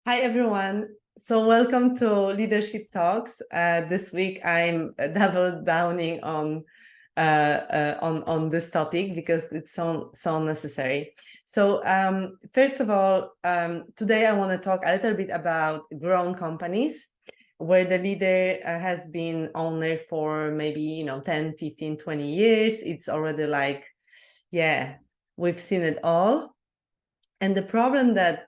Hi, everyone. So welcome to Leadership Talks. This week, I'm double downing on this topic because it's so necessary. So first of all, today I want to talk a little bit about grown companies where the leader has been owner for maybe 10, 15, 20 years. It's already like, yeah, we've seen it all. And the problem that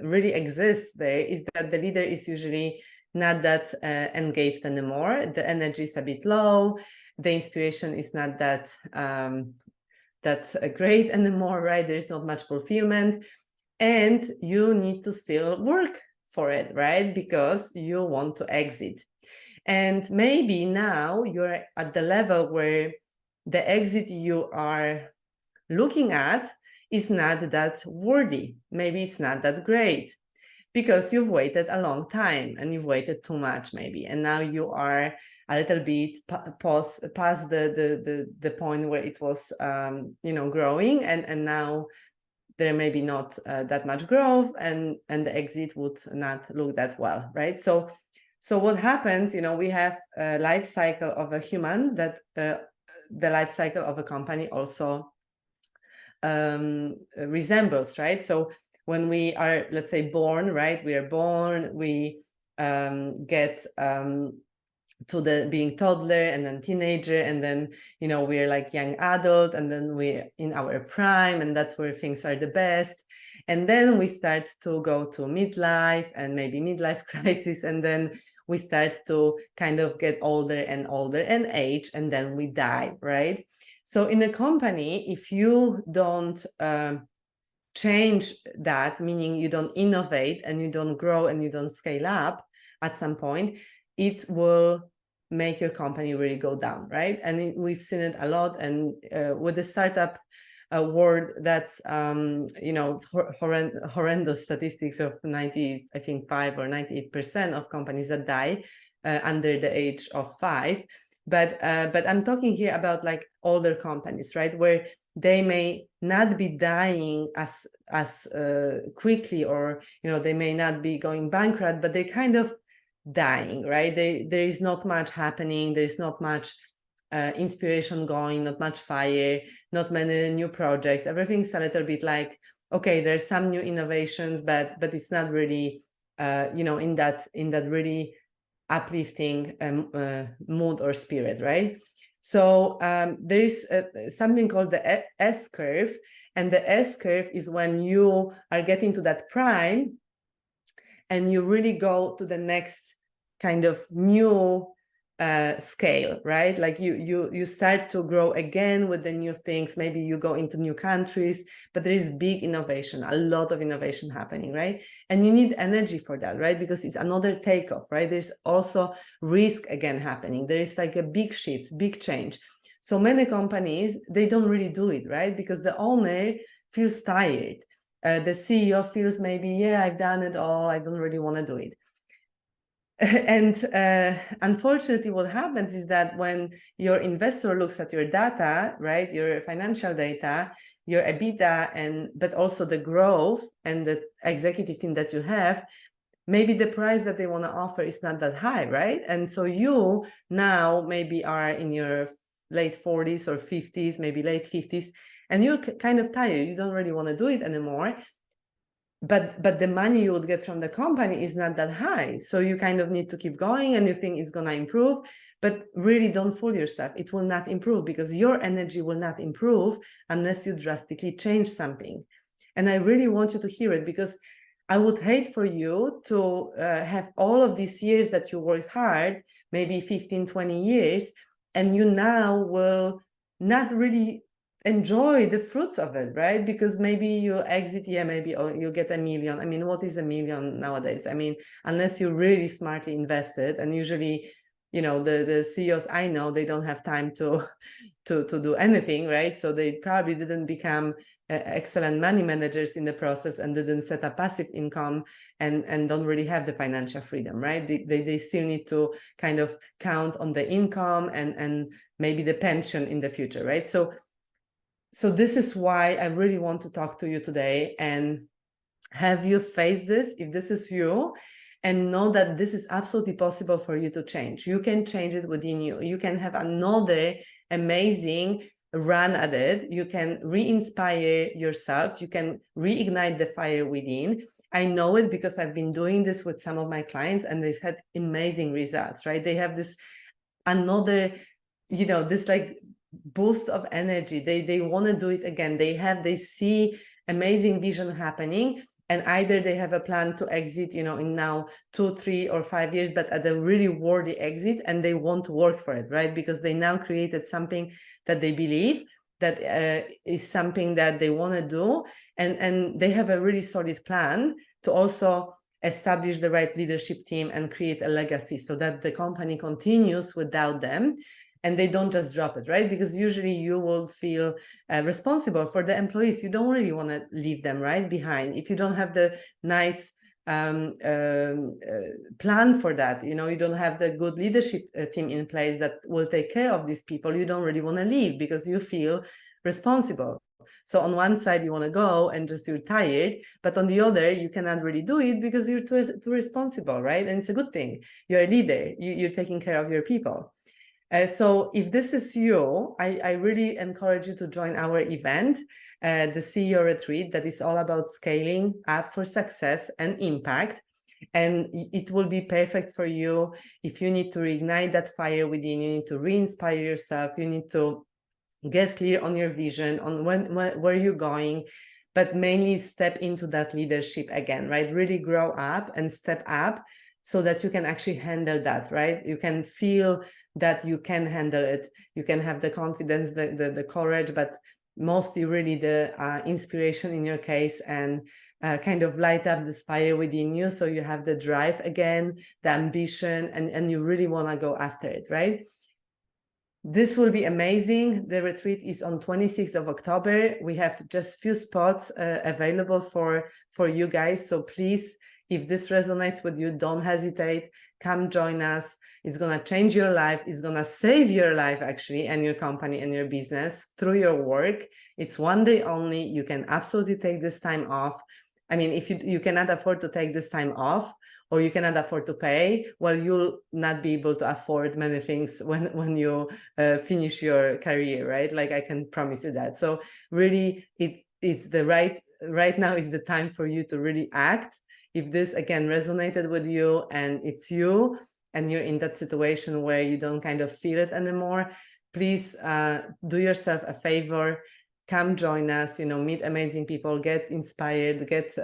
really exists there is that the leader is usually not that engaged anymore. The energy is a bit low. The inspiration is not that great anymore, right? There's not much fulfillment, and you need to still work for it, right? Because you want to exit. And maybe now you're at the level where the exit you are looking at is not that worthy. Maybe it's not that great because you've waited a long time and you've waited too much maybe. And now you are a little bit past the point where it was, growing. And now there may be not that much growth and the exit would not look that well, right? So what happens, we have a life cycle of a human that the life cycle of a company also resembles, right? So when we are, let's say, born, right? We are born, we get to the being toddler and then teenager, and then we're like young adult, and then we're in our prime, and that's where things are the best. And then we start to go to midlife and maybe midlife crisis, and then we start to kind of get older and older and age, and then we die, right? So in a company, if you don't change that, meaning you don't innovate and you don't grow and you don't scale up at some point, it will make your company really go down, right? And we've seen it a lot. And with the startup world, that's horrendous statistics of 90, I think 5 or 98% of companies that die under the age of 5. But I'm talking here about like older companies, right, where they may not be dying as quickly, or they may not be going bankrupt, but they're kind of dying, right? There is not much happening. There's not much inspiration going, not much fire, not many new projects. Everything's a little bit like, okay, there's some new innovations, but it's not really in that really uplifting mood or spirit, right? So there is something called the S curve, and the S curve is when you are getting to that prime and you really go to the next kind of new scale, right? Like you start to grow again with the new things. Maybe you go into new countries, but there is big innovation, a lot of innovation happening, right? And you need energy for that, right? Because it's another takeoff, right? There's also risk again happening. There is like a big shift, big change. So many companies, they don't really do it, right? Because the owner feels tired. The CEO feels maybe, yeah, I've done it all. I don't really want to do it. And unfortunately, what happens is that when your investor looks at your data, right, your financial data, your EBITDA, but also the growth and the executive team that you have, maybe the price that they want to offer is not that high, right? And so you now maybe are in your late 40s or 50s, maybe late 50s, and you're kind of tired. You don't really want to do it anymore. But the money you would get from the company is not that high. So you kind of need to keep going, and you think it's going to improve, but really don't fool yourself. It will not improve because your energy will not improve unless you drastically change something. And I really want you to hear it, because I would hate for you to have all of these years that you worked hard, maybe 15, 20 years, and you now will not really enjoy the fruits of it, right? Because maybe you exit, maybe you get $1 million. I mean, what is $1 million nowadays? I mean, unless you really smartly invested, and usually, the CEOs I know, they don't have time to do anything, right? So they probably didn't become excellent money managers in the process, and didn't set up passive income, and don't really have the financial freedom, right? They still need to kind of count on the income and maybe the pension in the future, right? So this is why I really want to talk to you today and have you faced this, if this is you, and know that this is absolutely possible for you to change. You can change it within you. You can have another amazing run at it. You can re-inspire yourself. You can reignite the fire within. I know it because I've been doing this with some of my clients, and they've had amazing results, right? They have this another, you know, this like boost of energy. They want to do it again. They see amazing vision happening, and either they have a plan to exit, you know, in now 2, 3, or 5 years, but at a really worthy exit, and they want to work for it, right? Because they now created something that they believe that is something that they want to do, and they have a really solid plan to also establish the right leadership team and create a legacy so that the company continues without them, and they don't just drop it, right? Because usually you will feel responsible for the employees. You don't really want to leave them right behind if you don't have the nice plan for that. You know, you don't have the good leadership team in place that will take care of these people. You don't really want to leave because you feel responsible. So on one side, you want to go and just you're tired, but on the other, you cannot really do it because you're too responsible, right? And it's a good thing. You're a leader. You're taking care of your people. So if this is you, I really encourage you to join our event, the CEO Retreat, that is all about scaling up for success and impact. And it will be perfect for you if you need to reignite that fire within, you need to re-inspire yourself, you need to get clear on your vision, on where you're going, but mainly step into that leadership again, right? Really grow up and step up so that you can actually handle that, right? You can feel that you can handle it. You can have the confidence, the courage, but mostly really the inspiration in your case, and kind of light up this fire within you. So you have the drive again, the ambition, and you really want to go after it, right? This will be amazing. The retreat is on 26th of October. We have just few spots available for you guys. So please, if this resonates with you, don't hesitate. Come join us. It's going to change your life. It's going to save your life, actually, and your company and your business through your work. It's one day only. You can absolutely take this time off. I mean, if you cannot afford to take this time off, or you cannot afford to pay, well, you'll not be able to afford many things when you finish your career, right? Like, I can promise you that. So really, it's the right now is the time for you to really act. If this, again, resonated with you, and it's you, and you're in that situation where you don't kind of feel it anymore, please do yourself a favor. Come join us, you know, meet amazing people, get inspired, get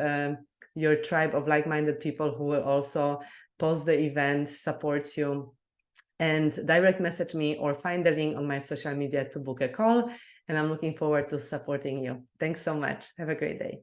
your tribe of like-minded people who will also post the event, support you, and direct message me or find the link on my social media to book a call. And I'm looking forward to supporting you. Thanks so much. Have a great day.